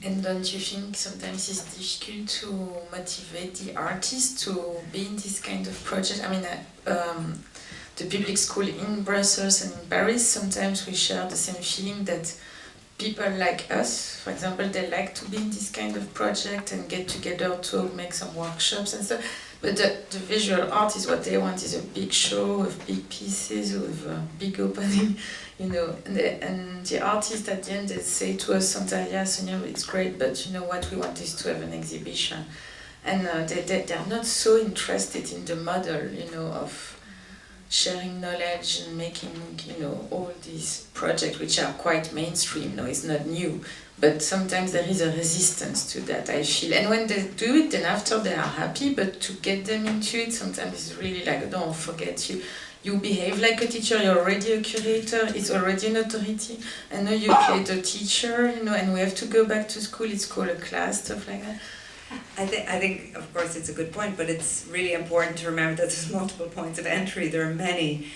And don't you think sometimes it's difficult to motivate the artist to be in this kind of project? I mean, the public school in Brussels and in Paris, sometimes we share the same feeling that people like us, for example, they like to be in this kind of project and get together to make some workshops and stuff. But the visual art is what they want, is a big show with big pieces, with a big opening, you know. And the artists at the end, they say to us sometimes, yeah, Sonia, it's great, but you know what we want is to have an exhibition. And they're not so interested in the model, you know, of sharing knowledge and making, you know, all these projects which are quite mainstream. No, it's not new, but sometimes there is a resistance to that, I feel. And when they do it, then after they are happy, but to get them into it, sometimes it's really like, don't forget, you behave like a teacher, you're already a curator, it's already an authority, and now you play the teacher, you know, and we have to go back to school, it's called a class, stuff like that. I think, of course, it's a good point, but it's really important to remember that there's multiple points of entry. There are many,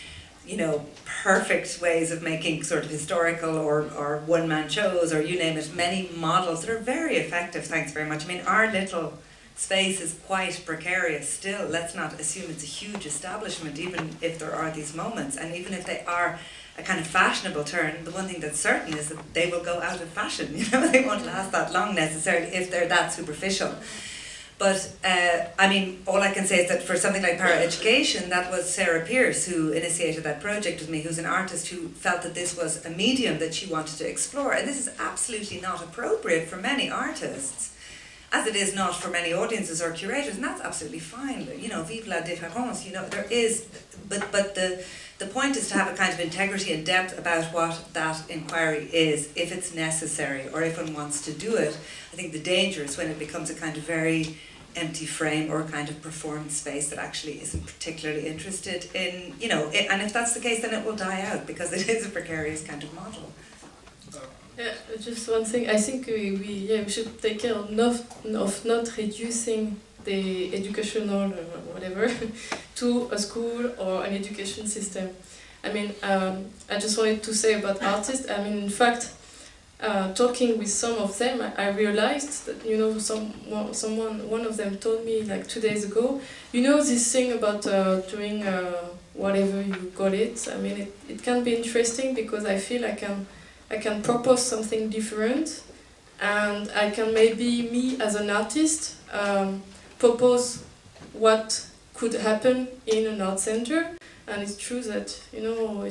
you know, perfect ways of making sort of historical or one-man shows, or you name it, many models that are very effective, thanks very much. I mean, our little space is quite precarious still. Let's not assume it's a huge establishment, even if there are these moments, and even if they are a kind of fashionable turn, the one thing that's certain is that they will go out of fashion. You know, they won't last that long necessarily if they're that superficial. But I mean, all I can say is that for something like para-education, that was Sarah Pearce who initiated that project with me, who's an artist who felt that this was a medium that she wanted to explore. And this is absolutely not appropriate for many artists, as it is not for many audiences or curators, and that's absolutely fine. You know, vive la différence, you know, there is, but the point is to have a kind of integrity and depth about what that inquiry is, if it's necessary, or if one wants to do it. I think the danger is when it becomes a kind of very empty frame or a kind of performance space that actually isn't particularly interested in, you know, and if that's the case, then it will die out, because it is a precarious kind of model. Yeah, just one thing. I think we should take care of not reducing the educational whatever to a school or an education system. I mean, I just wanted to say about artists. I mean, in fact, talking with some of them, I realized that, you know, one of them told me like 2 days ago, you know, this thing about doing whatever you call it. I mean, it can be interesting because I feel I can propose something different, and I can maybe, me as an artist, propose what could happen in an art center. And it's true that, you know,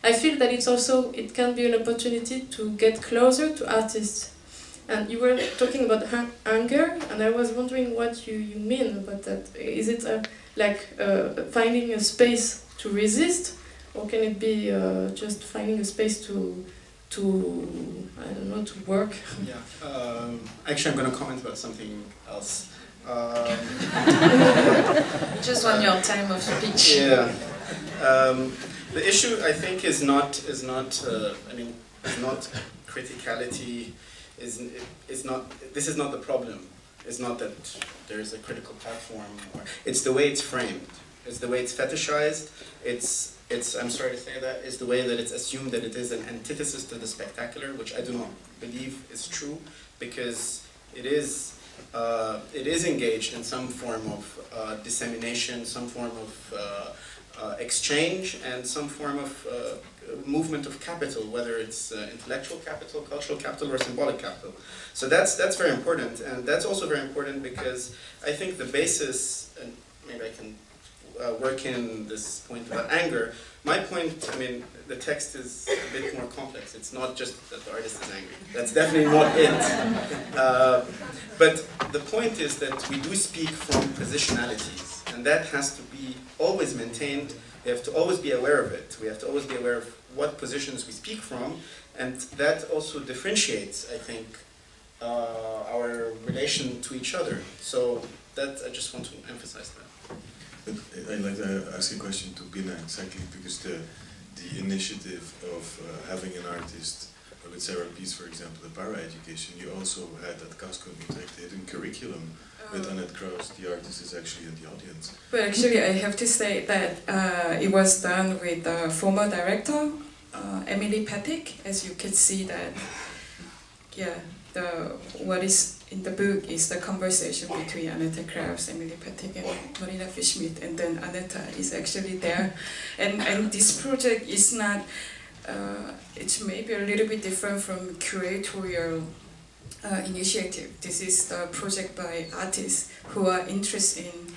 I feel that it can be an opportunity to get closer to artists. And you were talking about anger, and I was wondering what you mean about that. Is it finding a space to resist, or can it be just finding a space to I don't know, to work? Yeah. Actually, I'm going to comment about something else. Just want your time of speech. Yeah. The issue, I think, is not criticality. This is not the problem. It's not that there is a critical platform. It's the way it's framed. It's the way it's fetishized. I'm sorry to say that, is the way that it's assumed that it is an antithesis to the spectacular, which I do not believe is true, because it is engaged in some form of dissemination, some form of exchange, and some form of movement of capital, whether it's intellectual capital, cultural capital, or symbolic capital. So that's very important, and that's also very important because I think the basis, and maybe I can work in this point about anger. My point, I mean, the text is a bit more complex. It's not just that the artist is angry. That's definitely not it. But the point is that we do speak from positionalities, and that has to be always maintained. We have to always be aware of it. We have to always be aware of what positions we speak from, and that also differentiates, I think, our relation to each other. So that I just want to emphasize that. But I'd like to ask a question to Binna, exactly, because the initiative of having an artist, or let's say our piece, for example, the para-education, you also had at Casco a hidden curriculum with Annette Kraus. The artist is actually in the audience. Well, actually, I have to say that it was done with the former director, Emily Papick, as you can see that, yeah. what is in the book is the conversation between Annette Krauss, Emily Pettig, and Marina Fischmidt, and then Annette is actually there. And this project is not, it's maybe a little bit different from curatorial initiative. This is the project by artists who are interested in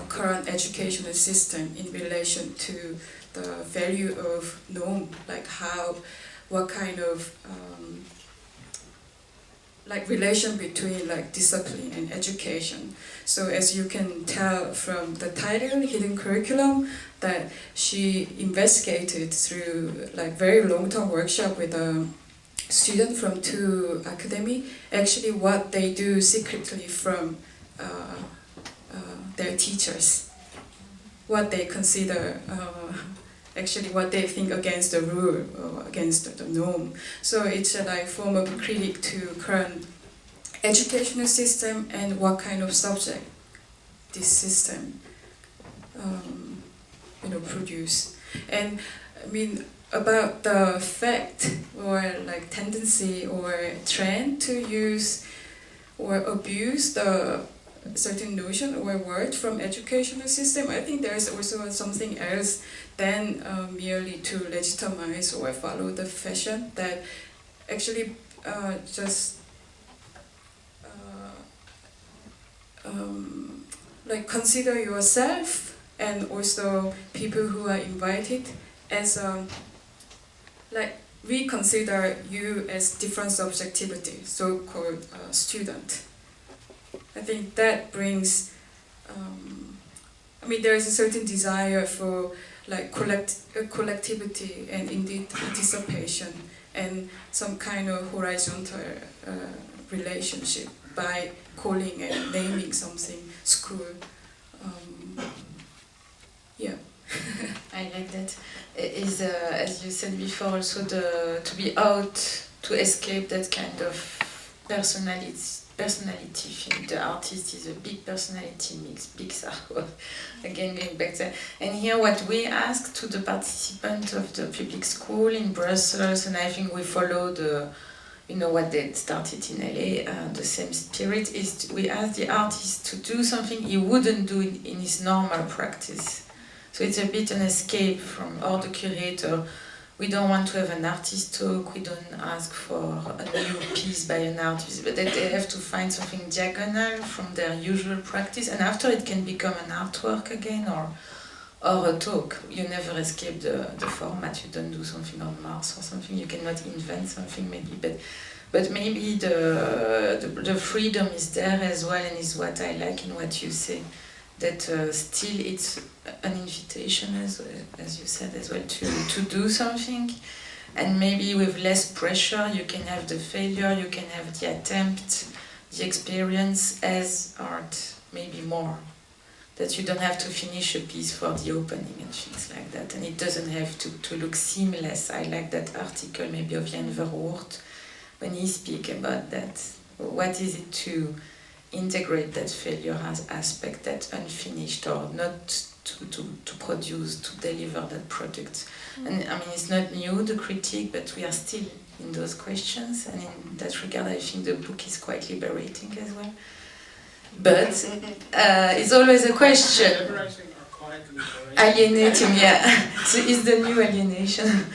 current educational system in relation to the value of norm, like what kind of like relation between like discipline and education. So as you can tell from the title, Hidden Curriculum, that she investigated through like very long-term workshop with a student from two academy, actually what they do secretly from their teachers, what they consider actually what they think against the rule or against the norm. So it's a like form of critique to current educational system and what kind of subject this system produce. And I mean about the fact or like tendency or trend to use or abuse the certain notion or word from educational system, I think there is also something else than merely to legitimize or follow the fashion, that actually just like consider yourself and also people who are invited as like we consider you as different subjectivity, so-called student. I think that brings, I mean, there is a certain desire for like collectivity and indeed participation and some kind of horizontal relationship by calling and naming something school. Yeah. I like that. Is as you said before, also to be out, to escape that kind of personality. The artist is a big personality mix, big circle. Again, going back there. And here, what we ask to the participants of the public school in Brussels, and I think we follow what they started in LA, the same spirit, is we ask the artist to do something he wouldn't do in his normal practice. So it's a bit an escape from all the curator. We don't want to have an artist talk, we don't ask for a new piece by an artist, but they have to find something diagonal from their usual practice, and after it can become an artwork again or a talk. You never escape the format, you don't do something on Mars or something, you cannot invent something maybe, but maybe the freedom is there as well, and is what I like in what you say. That still it's an invitation, as you said as well, to do something, and maybe with less pressure. You can have the failure, you can have the attempt, the experience as art, maybe more. That you don't have to finish a piece for the opening and things like that, and it doesn't have to look seamless. I like that article maybe of Jan Verwoerd when he speaks about that. What is it to integrate that failure aspect, that unfinished, or not to produce, to deliver that product. And I mean, it's not new, the critique, but we are still in those questions, and in that regard I think the book is quite liberating as well. But it's always a question. Alienating, yeah. So it's the new alienation.